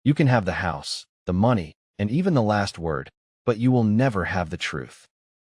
You can have the house, the money, and even the last word, but you will never have the truth.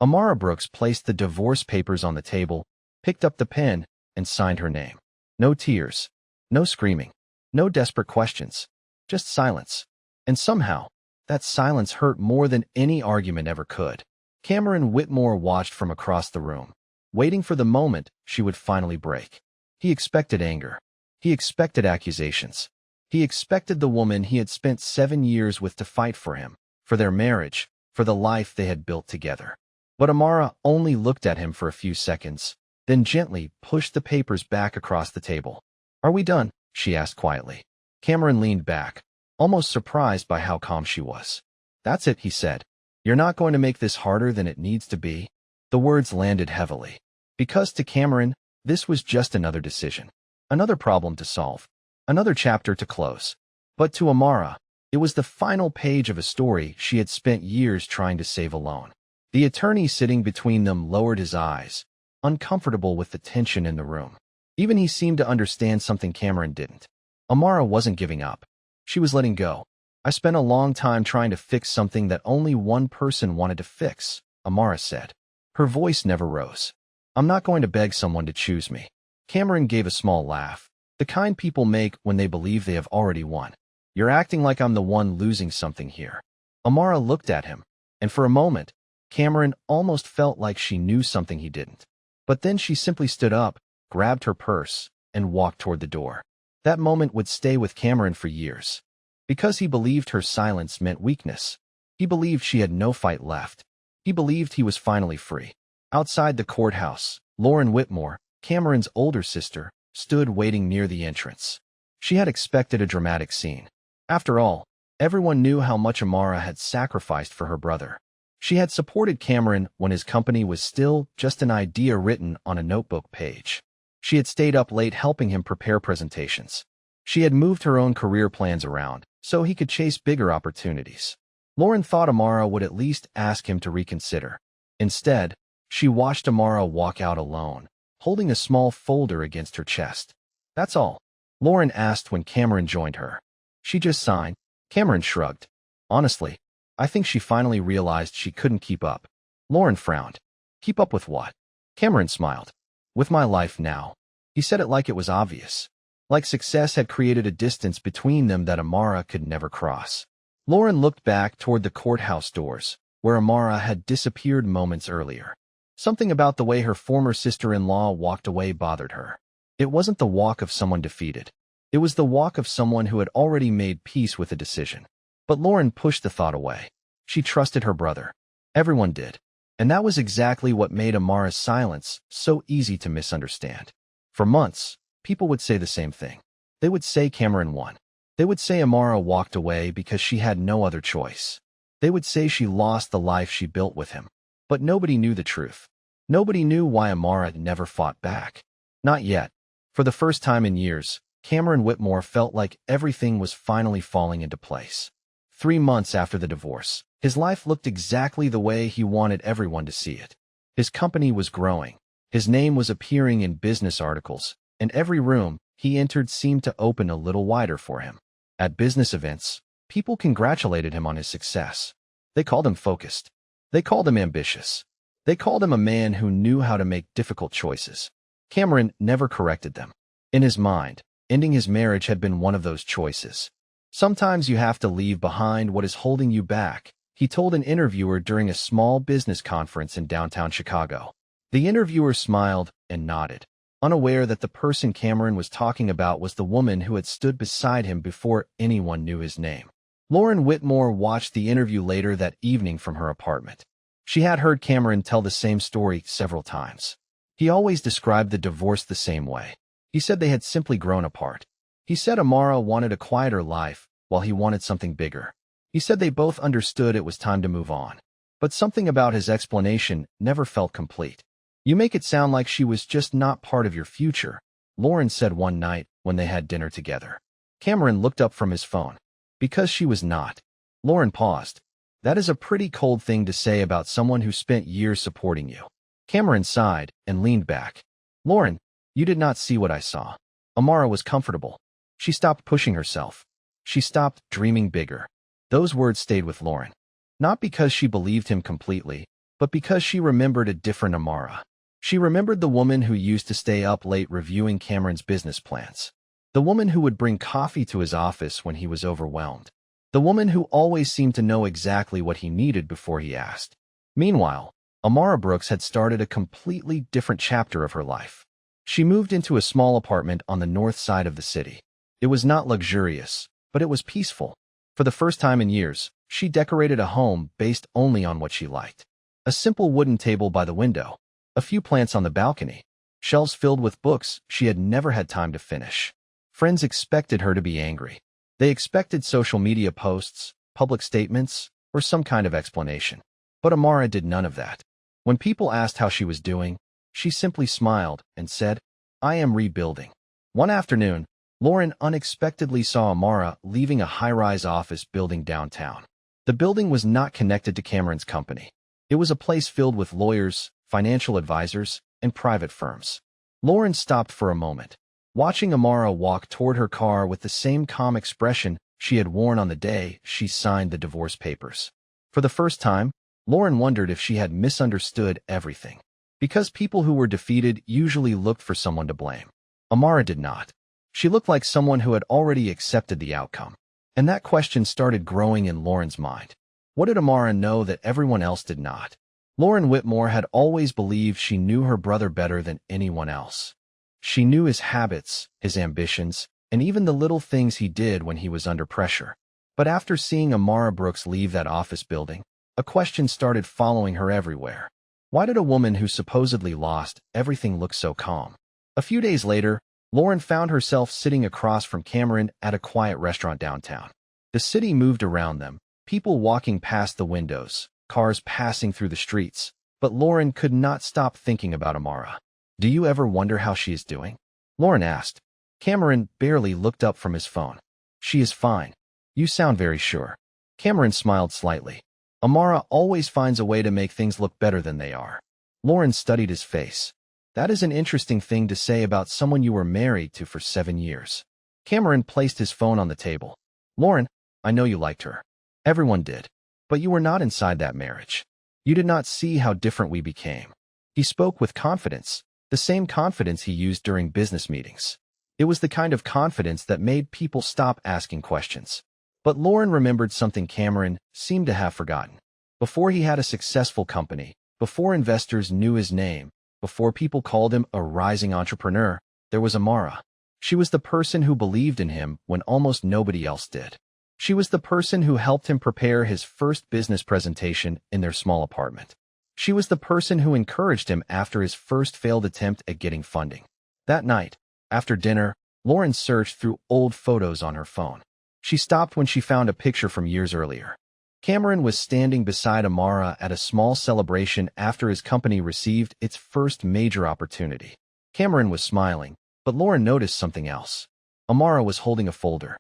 Amara Brooks placed the divorce papers on the table, picked up the pen, and signed her name. No tears, no screaming, no desperate questions, just silence. And somehow, that silence hurt more than any argument ever could. Cameron Whitmore watched from across the room, waiting for the moment she would finally break. He expected anger. He expected accusations. He expected the woman he had spent 7 years with to fight for him, for their marriage, for the life they had built together. But Amara only looked at him for a few seconds, then gently pushed the papers back across the table. "Are we done?" she asked quietly. Cameron leaned back, almost surprised by how calm she was. "That's it," he said. "You're not going to make this harder than it needs to be?" The words landed heavily, because to Cameron, this was just another decision, another problem to solve, another chapter to close. But to Amara, it was the final page of a story she had spent years trying to save alone. The attorney sitting between them lowered his eyes, uncomfortable with the tension in the room. Even he seemed to understand something Cameron didn't. Amara wasn't giving up. She was letting go. "I spent a long time trying to fix something that only one person wanted to fix," Amara said. Her voice never rose. "I'm not going to beg someone to choose me." Cameron gave a small laugh, the kind people make when they believe they have already won. "You're acting like I'm the one losing something here." Amara looked at him, and for a moment, Cameron almost felt like she knew something he didn't. But then she simply stood up, grabbed her purse, and walked toward the door. That moment would stay with Cameron for years. Because he believed her silence meant weakness. He believed she had no fight left. He believed he was finally free. Outside the courthouse, Lauren Whitmore, Cameron's older sister, stood waiting near the entrance. She had expected a dramatic scene. After all, everyone knew how much Amara had sacrificed for her brother. She had supported Cameron when his company was still just an idea written on a notebook page. She had stayed up late helping him prepare presentations. She had moved her own career plans around so he could chase bigger opportunities. Lauren thought Amara would at least ask him to reconsider. Instead, she watched Amara walk out alone, holding a small folder against her chest. "That's all?" Lauren asked when Cameron joined her. "She just signed." Cameron shrugged. "Honestly, I think she finally realized she couldn't keep up." Lauren frowned. "Keep up with what?" Cameron smiled. "With my life now." He said it like it was obvious. Like success had created a distance between them that Amara could never cross. Lauren looked back toward the courthouse doors, where Amara had disappeared moments earlier. Something about the way her former sister-in-law walked away bothered her. It wasn't the walk of someone defeated. It was the walk of someone who had already made peace with a decision. But Lauren pushed the thought away. She trusted her brother. Everyone did. And that was exactly what made Amara's silence so easy to misunderstand. For months, people would say the same thing. They would say Cameron won. They would say Amara walked away because she had no other choice. They would say she lost the life she built with him. But nobody knew the truth. Nobody knew why Amara never fought back. Not yet. For the first time in years, Cameron Whitmore felt like everything was finally falling into place. 3 months after the divorce, his life looked exactly the way he wanted everyone to see it. His company was growing. His name was appearing in business articles, and every room he entered seemed to open a little wider for him. At business events, people congratulated him on his success. They called him focused. They called him ambitious. They called him a man who knew how to make difficult choices. Cameron never corrected them. In his mind, ending his marriage had been one of those choices. "Sometimes you have to leave behind what is holding you back," he told an interviewer during a small business conference in downtown Chicago. The interviewer smiled and nodded, unaware that the person Cameron was talking about was the woman who had stood beside him before anyone knew his name. Lauren Whitmore watched the interview later that evening from her apartment. She had heard Cameron tell the same story several times. He always described the divorce the same way. He said they had simply grown apart. He said Amara wanted a quieter life, while he wanted something bigger. He said they both understood it was time to move on. But something about his explanation never felt complete. "You make it sound like she was just not part of your future," Lauren said one night when they had dinner together. Cameron looked up from his phone. "Because she was not." Lauren paused. "That is a pretty cold thing to say about someone who spent years supporting you." Cameron sighed and leaned back. "Lauren, you did not see what I saw." Amara was comfortable. She stopped pushing herself. She stopped dreaming bigger. Those words stayed with Lauren. Not because she believed him completely, but because she remembered a different Amara. She remembered the woman who used to stay up late reviewing Cameron's business plans. The woman who would bring coffee to his office when he was overwhelmed. The woman who always seemed to know exactly what he needed before he asked. Meanwhile, Amara Brooks had started a completely different chapter of her life. She moved into a small apartment on the north side of the city. It was not luxurious, but it was peaceful. For the first time in years, she decorated a home based only on what she liked. A simple wooden table by the window, a few plants on the balcony, shelves filled with books she had never had time to finish. Friends expected her to be angry. They expected social media posts, public statements, or some kind of explanation. But Amara did none of that. When people asked how she was doing, she simply smiled and said, "I am rebuilding." One afternoon, Lauren unexpectedly saw Amara leaving a high-rise office building downtown. The building was not connected to Cameron's company. It was a place filled with lawyers, financial advisors, and private firms. Lauren stopped for a moment, watching Amara walk toward her car with the same calm expression she had worn on the day she signed the divorce papers. For the first time, Lauren wondered if she had misunderstood everything. Because people who were defeated usually looked for someone to blame. Amara did not. She looked like someone who had already accepted the outcome. And that question started growing in Lauren's mind. What did Amara know that everyone else did not? Lauren Whitmore had always believed she knew her brother better than anyone else. She knew his habits, his ambitions, and even the little things he did when he was under pressure. But after seeing Amara Brooks leave that office building, a question started following her everywhere. Why did a woman who supposedly lost everything look so calm? A few days later, Lauren found herself sitting across from Cameron at a quiet restaurant downtown. The city moved around them, people walking past the windows, cars passing through the streets, but Lauren could not stop thinking about Amara. "Do you ever wonder how she is doing?" Lauren asked. Cameron barely looked up from his phone. "She is fine. You sound very sure." Cameron smiled slightly. "Amara always finds a way to make things look better than they are." Lauren studied his face. "That is an interesting thing to say about someone you were married to for 7 years. Cameron placed his phone on the table. "Lauren, I know you liked her. Everyone did. But you were not inside that marriage. You did not see how different we became." He spoke with confidence, the same confidence he used during business meetings. It was the kind of confidence that made people stop asking questions. But Lauren remembered something Cameron seemed to have forgotten. Before he had a successful company, before investors knew his name, before people called him a rising entrepreneur, there was Amara. She was the person who believed in him when almost nobody else did. She was the person who helped him prepare his first business presentation in their small apartment. She was the person who encouraged him after his first failed attempt at getting funding. That night, after dinner, Lauren searched through old photos on her phone. She stopped when she found a picture from years earlier. Cameron was standing beside Amara at a small celebration after his company received its first major opportunity. Cameron was smiling, but Lauren noticed something else. Amara was holding a folder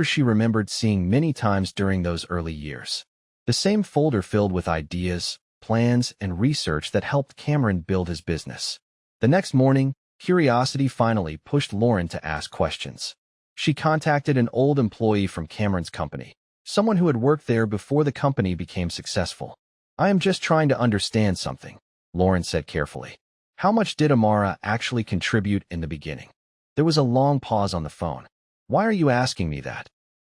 she remembered seeing many times during those early years. The same folder filled with ideas, plans, and research that helped Cameron build his business. The next morning, curiosity finally pushed Lauren to ask questions. She contacted an old employee from Cameron's company, someone who had worked there before the company became successful. "I am just trying to understand something," Lauren said carefully. "How much did Amara actually contribute in the beginning?" There was a long pause on the phone. "Why are you asking me that?"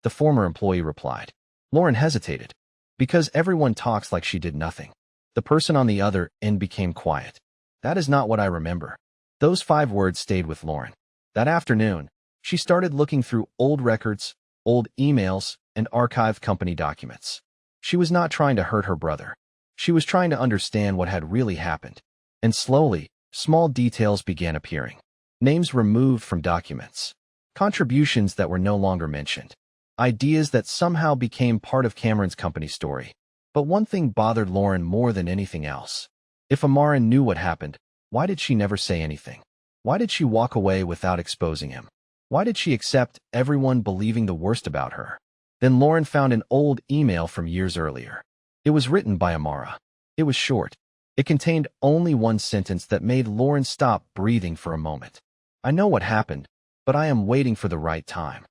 the former employee replied. Lauren hesitated. "Because everyone talks like she did nothing." The person on the other end became quiet. "That is not what I remember." Those 5 words stayed with Lauren. That afternoon, she started looking through old records, old emails, and archived company documents. She was not trying to hurt her brother. She was trying to understand what had really happened. And slowly, small details began appearing. Names removed from documents. Contributions that were no longer mentioned. Ideas that somehow became part of Cameron's company story. But one thing bothered Lauren more than anything else. If Amara knew what happened, why did she never say anything? Why did she walk away without exposing him? Why did she accept everyone believing the worst about her? Then Lauren found an old email from years earlier. It was written by Amara. It was short. It contained only one sentence that made Lauren stop breathing for a moment. "I know what happened, but I am waiting for the right time."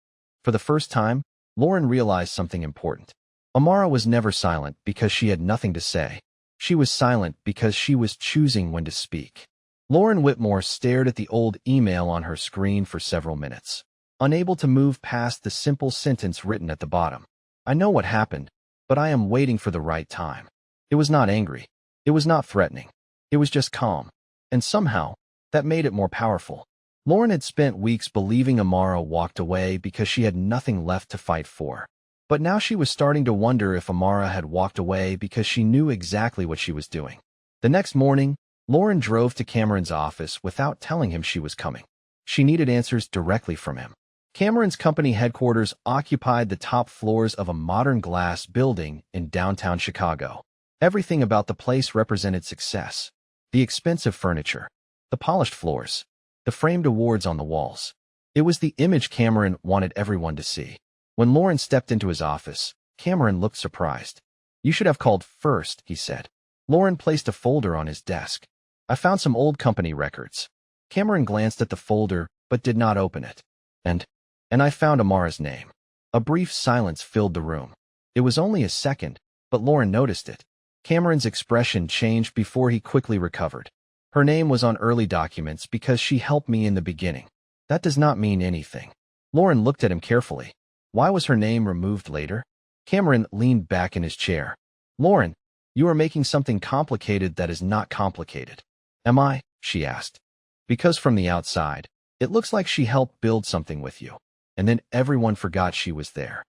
For the first time, Lauren realized something important. Amara was never silent because she had nothing to say. She was silent because she was choosing when to speak. Lauren Whitmore stared at the old email on her screen for several minutes, unable to move past the simple sentence written at the bottom. I know what happened, but I am waiting for the right time. It was not angry. It was not threatening. It was just calm. And somehow, that made it more powerful. Lauren had spent weeks believing Amara walked away because she had nothing left to fight for. But now she was starting to wonder if Amara had walked away because she knew exactly what she was doing. The next morning, Lauren drove to Cameron's office without telling him she was coming. She needed answers directly from him. Cameron's company headquarters occupied the top floors of a modern glass building in downtown Chicago. Everything about the place represented success. The expensive furniture, the polished floors, the framed awards on the walls. It was the image Cameron wanted everyone to see. When Lauren stepped into his office, Cameron looked surprised. "You should have called first," he said. Lauren placed a folder on his desk. "I found some old company records." Cameron glanced at the folder but did not open it. And I found Amara's name." A brief silence filled the room. It was only a second, but Lauren noticed it. Cameron's expression changed before he quickly recovered. "Her name was on early documents because she helped me in the beginning. That does not mean anything." Lauren looked at him carefully. "Why was her name removed later?" Cameron leaned back in his chair. "Lauren, you are making something complicated that is not complicated." "Am I?" she asked. "Because from the outside, it looks like she helped build something with you. And then everyone forgot she was there."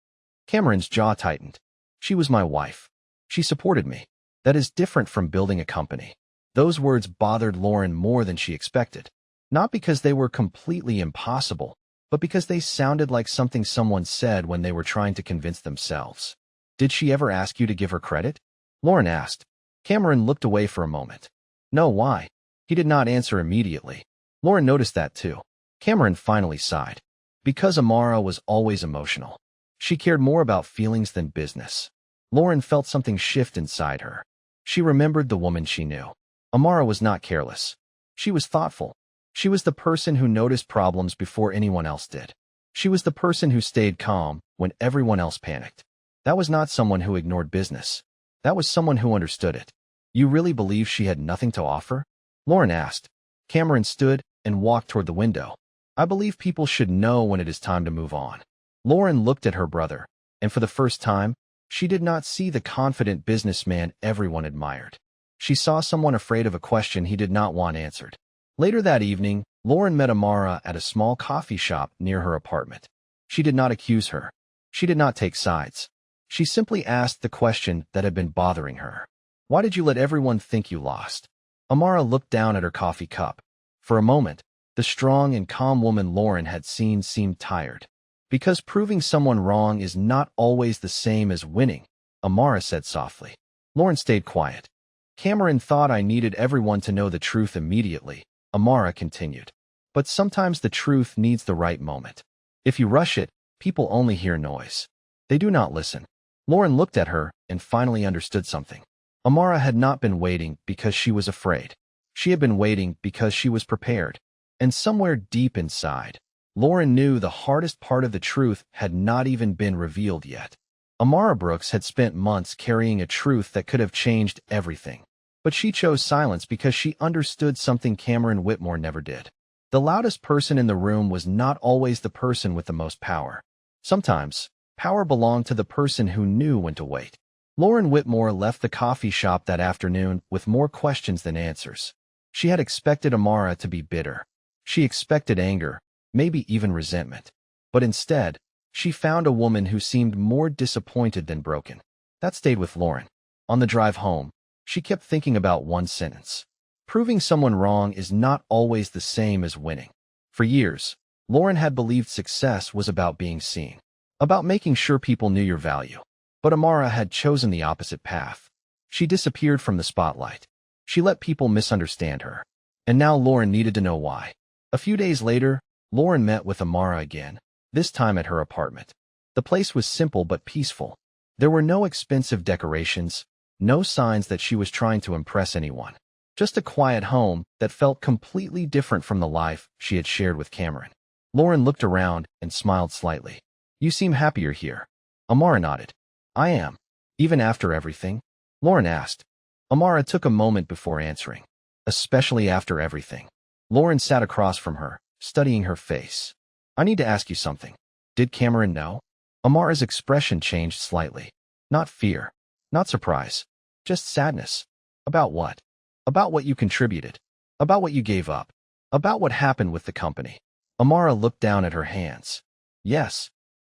Cameron's jaw tightened. "She was my wife. She supported me. That is different from building a company." Those words bothered Lauren more than she expected. Not because they were completely impossible, but because they sounded like something someone said when they were trying to convince themselves. "Did she ever ask you to give her credit?" Lauren asked. Cameron looked away for a moment. "No, why?" He did not answer immediately. Lauren noticed that too. Cameron finally sighed. "Because Amara was always emotional. She cared more about feelings than business." Lauren felt something shift inside her. She remembered the woman she knew. Amara was not careless. She was thoughtful. She was the person who noticed problems before anyone else did. She was the person who stayed calm when everyone else panicked. That was not someone who ignored business. That was someone who understood it. "You really believe she had nothing to offer?" Lauren asked. Cameron stood and walked toward the window. "I believe people should know when it is time to move on." Lauren looked at her brother, and for the first time, she did not see the confident businessman everyone admired. She saw someone afraid of a question he did not want answered. Later that evening, Lauren met Amara at a small coffee shop near her apartment. She did not accuse her. She did not take sides. She simply asked the question that had been bothering her. "Why did you let everyone think you lost?" Amara looked down at her coffee cup. For a moment, the strong and calm woman Lauren had seen seemed tired. "Because proving someone wrong is not always the same as winning," Amara said softly. Lauren stayed quiet. "Cameron thought I needed everyone to know the truth immediately," Amara continued. "But sometimes the truth needs the right moment. If you rush it, people only hear noise. They do not listen." Lauren looked at her and finally understood something. Amara had not been waiting because she was afraid. She had been waiting because she was prepared. And somewhere deep inside, Lauren knew the hardest part of the truth had not even been revealed yet. Amara Brooks had spent months carrying a truth that could have changed everything. But she chose silence because she understood something Cameron Whitmore never did. The loudest person in the room was not always the person with the most power. Sometimes, power belonged to the person who knew when to wait. Lauren Whitmore left the coffee shop that afternoon with more questions than answers. She had expected Amara to be bitter. She expected anger, maybe even resentment. But instead, she found a woman who seemed more disappointed than broken. That stayed with Lauren. On the drive home, she kept thinking about one sentence. Proving someone wrong is not always the same as winning. For years, Lauren had believed success was about being seen, about making sure people knew your value. But Amara had chosen the opposite path. She disappeared from the spotlight. She let people misunderstand her. And now Lauren needed to know why. A few days later, Lauren met with Amara again, this time at her apartment. The place was simple but peaceful. There were no expensive decorations, no signs that she was trying to impress anyone. Just a quiet home that felt completely different from the life she had shared with Cameron. Lauren looked around and smiled slightly. You seem happier here. Amara nodded. I am. Even after everything? Lauren asked. Amara took a moment before answering. Especially after everything. Lauren sat across from her, studying her face. I need to ask you something. Did Cameron know? Amara's expression changed slightly. Not fear. Not surprise. Just sadness. About what? About what you contributed. About what you gave up. About what happened with the company. Amara looked down at her hands. Yes.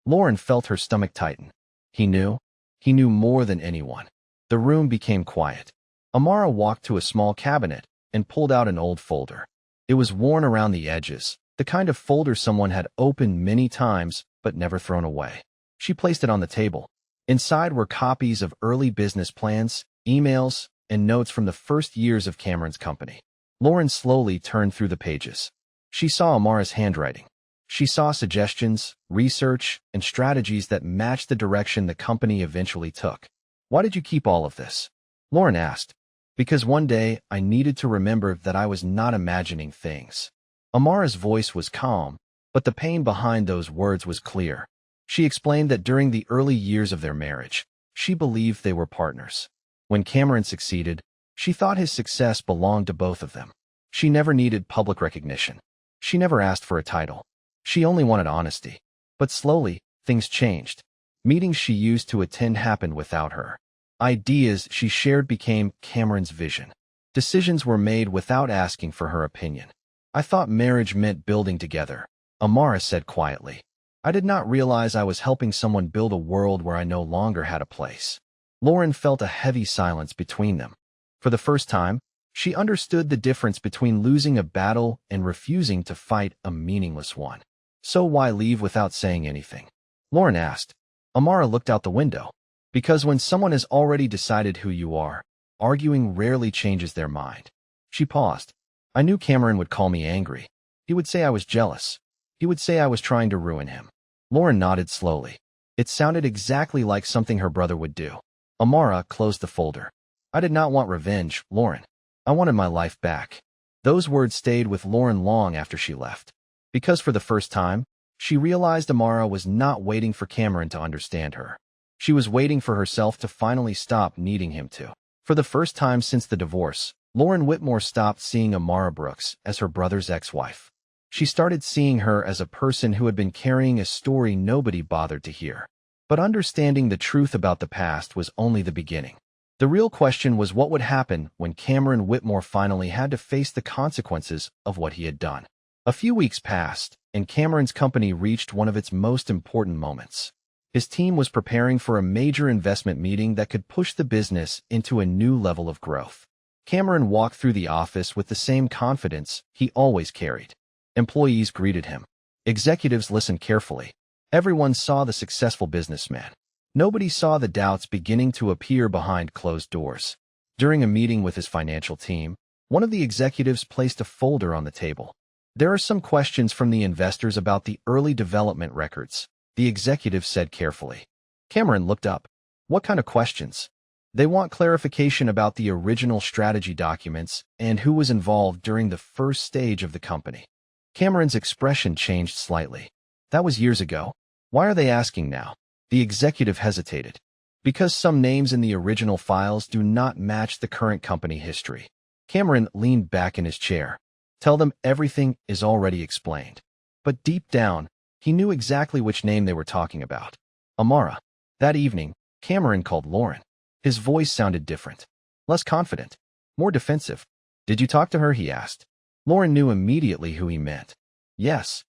Lauren felt her stomach tighten. He knew. He knew more than anyone. The room became quiet. Amara walked to a small cabinet and pulled out an old folder. It was worn around the edges, the kind of folder someone had opened many times but never thrown away. She placed it on the table. Inside were copies of early business plans, emails, and notes from the first years of Cameron's company. Lauren slowly turned through the pages. She saw Amara's handwriting. She saw suggestions, research, and strategies that matched the direction the company eventually took. Why did you keep all of this? Lauren asked. Because one day I needed to remember that I was not imagining things. Amara's voice was calm, but the pain behind those words was clear. She explained that during the early years of their marriage, she believed they were partners. When Cameron succeeded, she thought his success belonged to both of them. She never needed public recognition. She never asked for a title. She only wanted honesty. But slowly, things changed. Meetings she used to attend happened without her. Ideas she shared became Cameron's vision. Decisions were made without asking for her opinion. I thought marriage meant building together, Amara said quietly. I did not realize I was helping someone build a world where I no longer had a place. Lauren felt a heavy silence between them. For the first time, she understood the difference between losing a battle and refusing to fight a meaningless one. So why leave without saying anything? Lauren asked. Amara looked out the window. Because when someone has already decided who you are, arguing rarely changes their mind. She paused. I knew Cameron would call me angry. He would say I was jealous. He would say I was trying to ruin him. Lauren nodded slowly. It sounded exactly like something her brother would do. Amara closed the folder. I did not want revenge, Lauren. I wanted my life back. Those words stayed with Lauren long after she left. Because for the first time, she realized Amara was not waiting for Cameron to understand her. She was waiting for herself to finally stop needing him to. For the first time since the divorce, Lauren Whitmore stopped seeing Amara Brooks as her brother's ex-wife. She started seeing her as a person who had been carrying a story nobody bothered to hear. But understanding the truth about the past was only the beginning. The real question was what would happen when Cameron Whitmore finally had to face the consequences of what he had done. A few weeks passed, and Cameron's company reached one of its most important moments. His team was preparing for a major investment meeting that could push the business into a new level of growth. Cameron walked through the office with the same confidence he always carried. Employees greeted him. Executives listened carefully. Everyone saw the successful businessman. Nobody saw the doubts beginning to appear behind closed doors. During a meeting with his financial team, one of the executives placed a folder on the table. There are some questions from the investors about the early development records, the executive said carefully. Cameron looked up. What kind of questions? They want clarification about the original strategy documents and who was involved during the first stage of the company. Cameron's expression changed slightly. That was years ago. Why are they asking now? The executive hesitated. Because some names in the original files do not match the current company history. Cameron leaned back in his chair. Tell them everything is already explained. But deep down, he knew exactly which name they were talking about. Amara. That evening, Cameron called Lauren. His voice sounded different. Less confident. More defensive. Did you talk to her? He asked. Lauren knew immediately who he meant. Yes.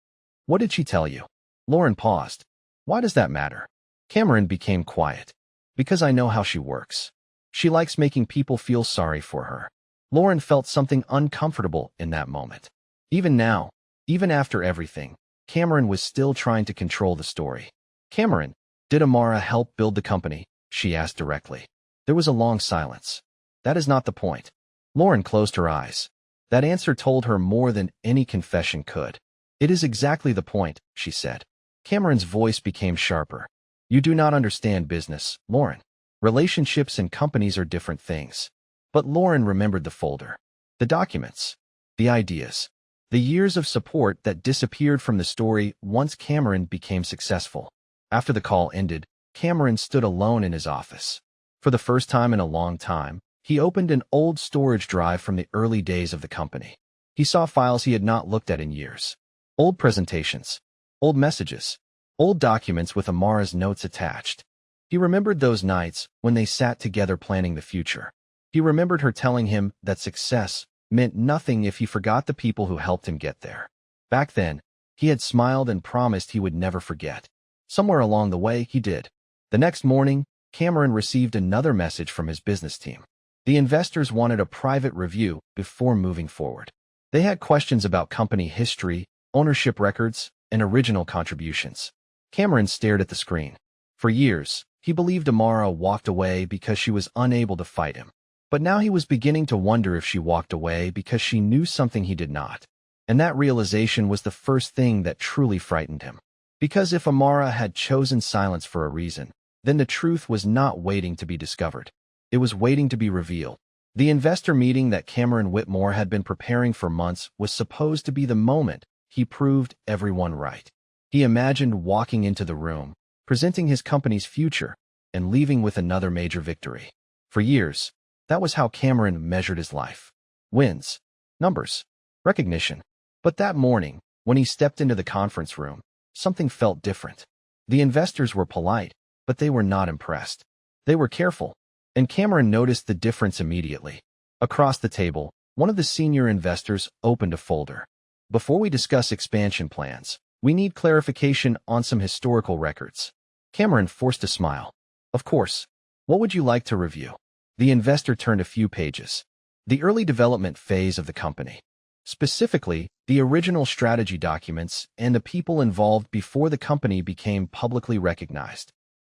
What did she tell you? Lauren paused. Why does that matter? Cameron became quiet. Because I know how she works. She likes making people feel sorry for her. Lauren felt something uncomfortable in that moment. Even now, even after everything, Cameron was still trying to control the story. Cameron, did Amara help build the company? She asked directly. There was a long silence. That is not the point. Lauren closed her eyes. That answer told her more than any confession could. It is exactly the point, she said. Cameron's voice became sharper. You do not understand business, Lauren. Relationships and companies are different things. But Lauren remembered the folder. The documents. The ideas. The years of support that disappeared from the story once Cameron became successful. After the call ended, Cameron stood alone in his office. For the first time in a long time, he opened an old storage drive from the early days of the company. He saw files he had not looked at in years. Old presentations, old messages, old documents with Amara's notes attached. He remembered those nights when they sat together planning the future. He remembered her telling him that success meant nothing if he forgot the people who helped him get there. Back then, he had smiled and promised he would never forget. Somewhere along the way, he did. The next morning, Cameron received another message from his business team. The investors wanted a private review before moving forward. They had questions about company history, ownership records, and original contributions. Cameron stared at the screen. For years, he believed Amara walked away because she was unable to fight him. But now he was beginning to wonder if she walked away because she knew something he did not. And that realization was the first thing that truly frightened him. Because if Amara had chosen silence for a reason, then the truth was not waiting to be discovered. It was waiting to be revealed. The investor meeting that Cameron Whitmore had been preparing for months was supposed to be the moment he proved everyone right. He imagined walking into the room, presenting his company's future, and leaving with another major victory. For years, that was how Cameron measured his life. Wins, numbers, recognition. But that morning, when he stepped into the conference room, something felt different. The investors were polite, but they were not impressed. They were careful, and Cameron noticed the difference immediately. Across the table, one of the senior investors opened a folder. Before we discuss expansion plans, we need clarification on some historical records. Cameron forced a smile. Of course. What would you like to review? The investor turned a few pages. The early development phase of the company. Specifically, the original strategy documents and the people involved before the company became publicly recognized.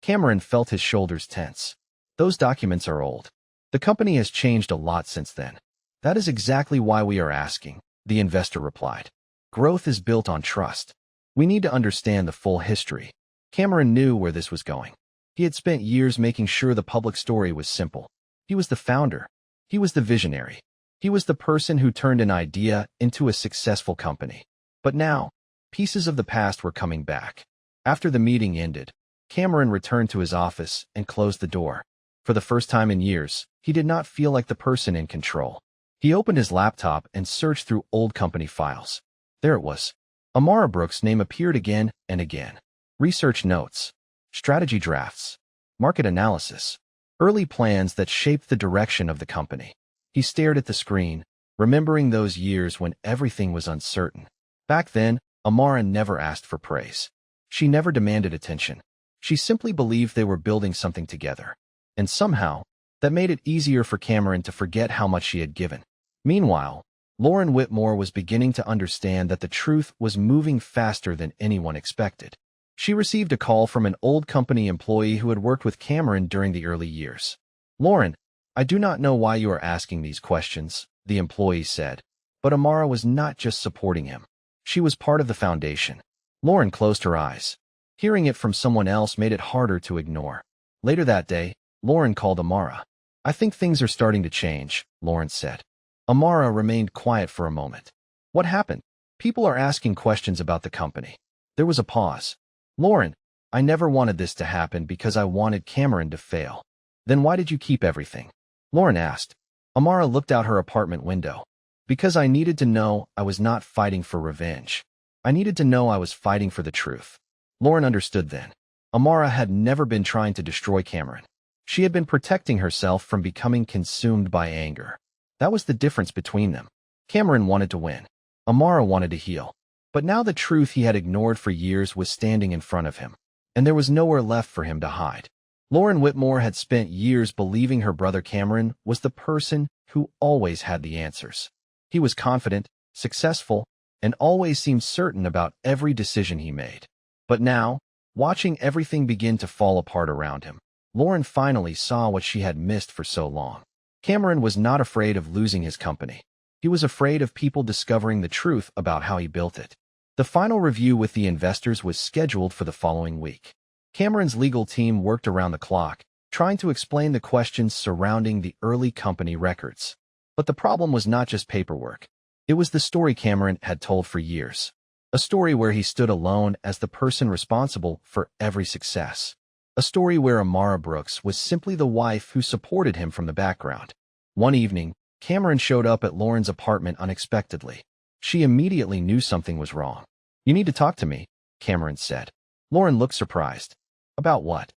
Cameron felt his shoulders tense. Those documents are old. The company has changed a lot since then. That is exactly why we are asking, the investor replied. Growth is built on trust. We need to understand the full history. Cameron knew where this was going. He had spent years making sure the public story was simple. He was the founder. He was the visionary. He was the person who turned an idea into a successful company. But now, pieces of the past were coming back. After the meeting ended, Cameron returned to his office and closed the door. For the first time in years, he did not feel like the person in control. He opened his laptop and searched through old company files. There it was. Amara Brooks' name appeared again and again. Research notes, strategy drafts, market analysis, early plans that shaped the direction of the company. He stared at the screen, remembering those years when everything was uncertain. Back then, Amara never asked for praise. She never demanded attention. She simply believed they were building something together. And somehow, that made it easier for Cameron to forget how much she had given. Meanwhile, Lauren Whitmore was beginning to understand that the truth was moving faster than anyone expected. She received a call from an old company employee who had worked with Cameron during the early years. Lauren, I do not know why you are asking these questions, the employee said. But Amara was not just supporting him. She was part of the foundation. Lauren closed her eyes. Hearing it from someone else made it harder to ignore. Later that day, Lauren called Amara. I think things are starting to change, Lauren said. Amara remained quiet for a moment. What happened? People are asking questions about the company. There was a pause. Lauren, I never wanted this to happen because I wanted Cameron to fail. Then why did you keep everything? Lauren asked. Amara looked out her apartment window. Because I needed to know I was not fighting for revenge. I needed to know I was fighting for the truth. Lauren understood then. Amara had never been trying to destroy Cameron. She had been protecting herself from becoming consumed by anger. That was the difference between them. Cameron wanted to win. Amara wanted to heal. But now the truth he had ignored for years was standing in front of him. And there was nowhere left for him to hide. Lauren Whitmore had spent years believing her brother Cameron was the person who always had the answers. He was confident, successful, and always seemed certain about every decision he made. But now, watching everything begin to fall apart around him, Lauren finally saw what she had missed for so long. Cameron was not afraid of losing his company. He was afraid of people discovering the truth about how he built it. The final review with the investors was scheduled for the following week. Cameron's legal team worked around the clock, trying to explain the questions surrounding the early company records. But the problem was not just paperwork. It was the story Cameron had told for years. A story where he stood alone as the person responsible for every success. A story where Amara Brooks was simply the wife who supported him from the background. One evening, Cameron showed up at Lauren's apartment unexpectedly. She immediately knew something was wrong. "You need to talk to me," Cameron said. Lauren looked surprised. "About what?"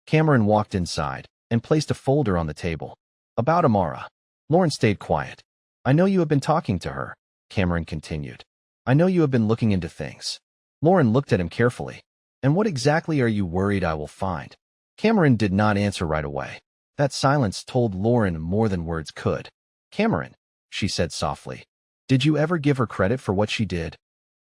Cameron walked inside and placed a folder on the table. "About Amara." Lauren stayed quiet. "I know you have been talking to her," Cameron continued. "I know you have been looking into things." Lauren looked at him carefully. "And what exactly are you worried I will find?" Cameron did not answer right away. That silence told Lauren more than words could. "Cameron," she said softly, "did you ever give her credit for what she did?"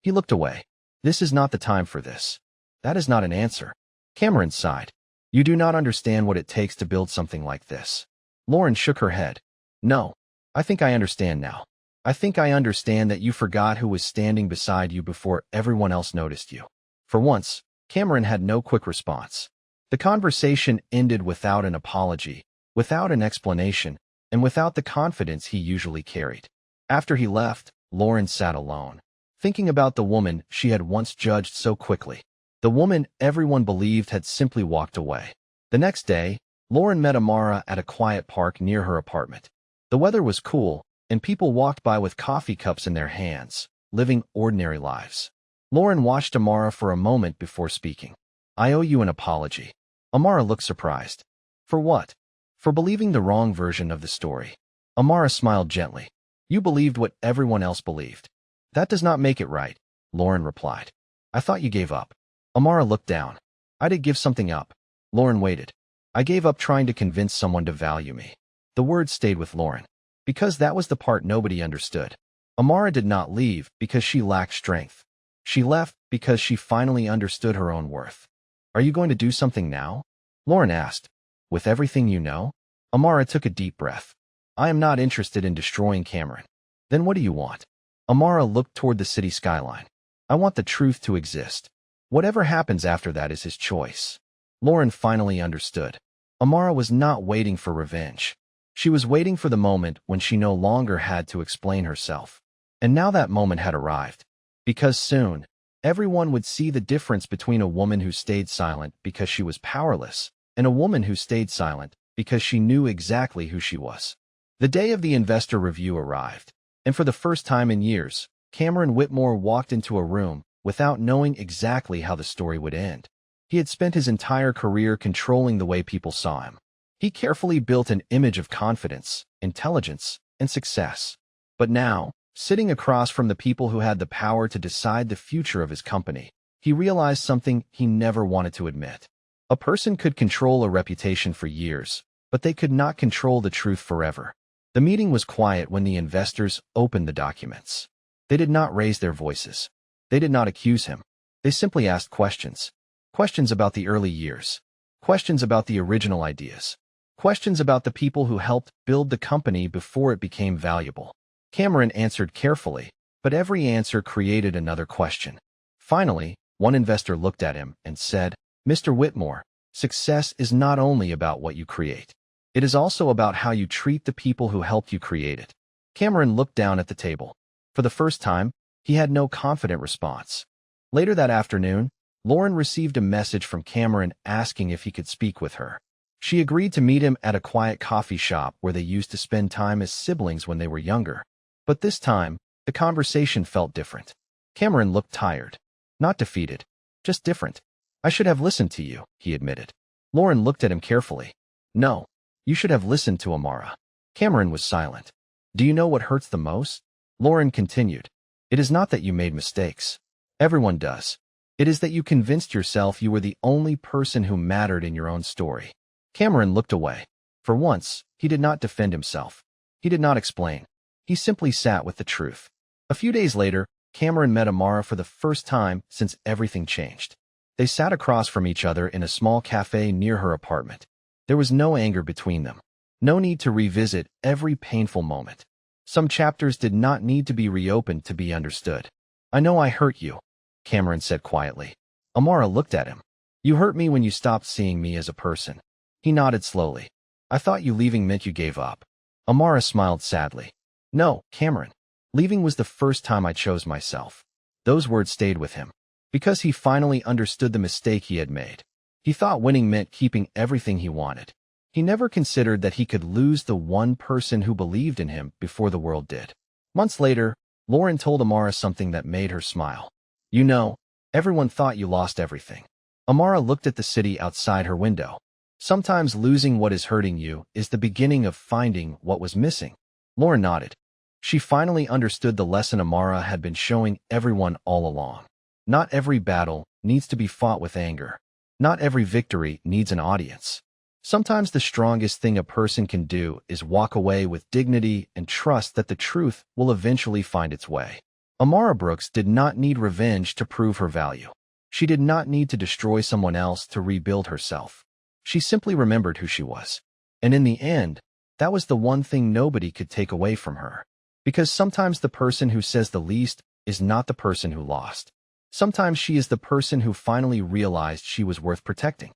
He looked away. "This is not the time for this." "That is not an answer." Cameron sighed. "You do not understand what it takes to build something like this." Lauren shook her head. "No, I think I understand now. I think I understand that you forgot who was standing beside you before everyone else noticed you." For once, Cameron had no quick response. The conversation ended without an apology, without an explanation, and without the confidence he usually carried. After he left, Lauren sat alone, thinking about the woman she had once judged so quickly. The woman everyone believed had simply walked away. The next day, Lauren met Amara at a quiet park near her apartment. The weather was cool, and people walked by with coffee cups in their hands, living ordinary lives. Lauren watched Amara for a moment before speaking. "I owe you an apology." Amara looked surprised. "For what?" "For believing the wrong version of the story." Amara smiled gently. "You believed what everyone else believed." "That does not make it right," Lauren replied. "I thought you gave up." Amara looked down. "I did give something up." Lauren waited. "I gave up trying to convince someone to value me." The words stayed with Lauren, because that was the part nobody understood. Amara did not leave because she lacked strength. She left because she finally understood her own worth. "Are you going to do something now?" Lauren asked. "With everything you know?" Amara took a deep breath. "I am not interested in destroying Cameron." "Then what do you want?" Amara looked toward the city skyline. "I want the truth to exist. Whatever happens after that is his choice." Lauren finally understood. Amara was not waiting for revenge. She was waiting for the moment when she no longer had to explain herself. And now that moment had arrived. Because soon, everyone would see the difference between a woman who stayed silent because she was powerless and a woman who stayed silent because she knew exactly who she was. The day of the investor review arrived, and for the first time in years, Cameron Whitmore walked into a room without knowing exactly how the story would end. He had spent his entire career controlling the way people saw him. He carefully built an image of confidence, intelligence, and success. But now, sitting across from the people who had the power to decide the future of his company, he realized something he never wanted to admit. A person could control a reputation for years, but they could not control the truth forever. The meeting was quiet when the investors opened the documents. They did not raise their voices. They did not accuse him. They simply asked questions. Questions about the early years. Questions about the original ideas. Questions about the people who helped build the company before it became valuable. Cameron answered carefully, but every answer created another question. Finally, one investor looked at him and said, "Mr. Whitmore, success is not only about what you create. It is also about how you treat the people who helped you create it." Cameron looked down at the table. For the first time, he had no confident response. Later that afternoon, Lauren received a message from Cameron asking if he could speak with her. She agreed to meet him at a quiet coffee shop where they used to spend time as siblings when they were younger. But this time, the conversation felt different. Cameron looked tired. Not defeated. Just different. "I should have listened to you," he admitted. Lauren looked at him carefully. "No, you should have listened to Amara." Cameron was silent. "Do you know what hurts the most?" Lauren continued. "It is not that you made mistakes. Everyone does. It is that you convinced yourself you were the only person who mattered in your own story." Cameron looked away. For once, he did not defend himself. He did not explain. He simply sat with the truth. A few days later, Cameron met Amara for the first time since everything changed. They sat across from each other in a small cafe near her apartment. There was no anger between them. No need to revisit every painful moment. Some chapters did not need to be reopened to be understood. "I know I hurt you," Cameron said quietly. Amara looked at him. "You hurt me when you stopped seeing me as a person." He nodded slowly. "I thought you leaving meant you gave up." Amara smiled sadly. "No, Cameron. Leaving was the first time I chose myself. Those words stayed with him, because he finally understood the mistake he had made. He thought winning meant keeping everything he wanted. He never considered that he could lose the one person who believed in him before the world did. Months later, Lauren told Amara something that made her smile. "You know, everyone thought you lost everything." Amara looked at the city outside her window. "Sometimes losing what is hurting you is the beginning of finding what was missing." Lauren nodded. She finally understood the lesson Amara had been showing everyone all along. Not every battle needs to be fought with anger. Not every victory needs an audience. Sometimes the strongest thing a person can do is walk away with dignity and trust that the truth will eventually find its way. Amara Brooks did not need revenge to prove her value. She did not need to destroy someone else to rebuild herself. She simply remembered who she was. And in the end, that was the one thing nobody could take away from her. Because sometimes the person who says the least is not the person who lost. Sometimes she is the person who finally realized she was worth protecting.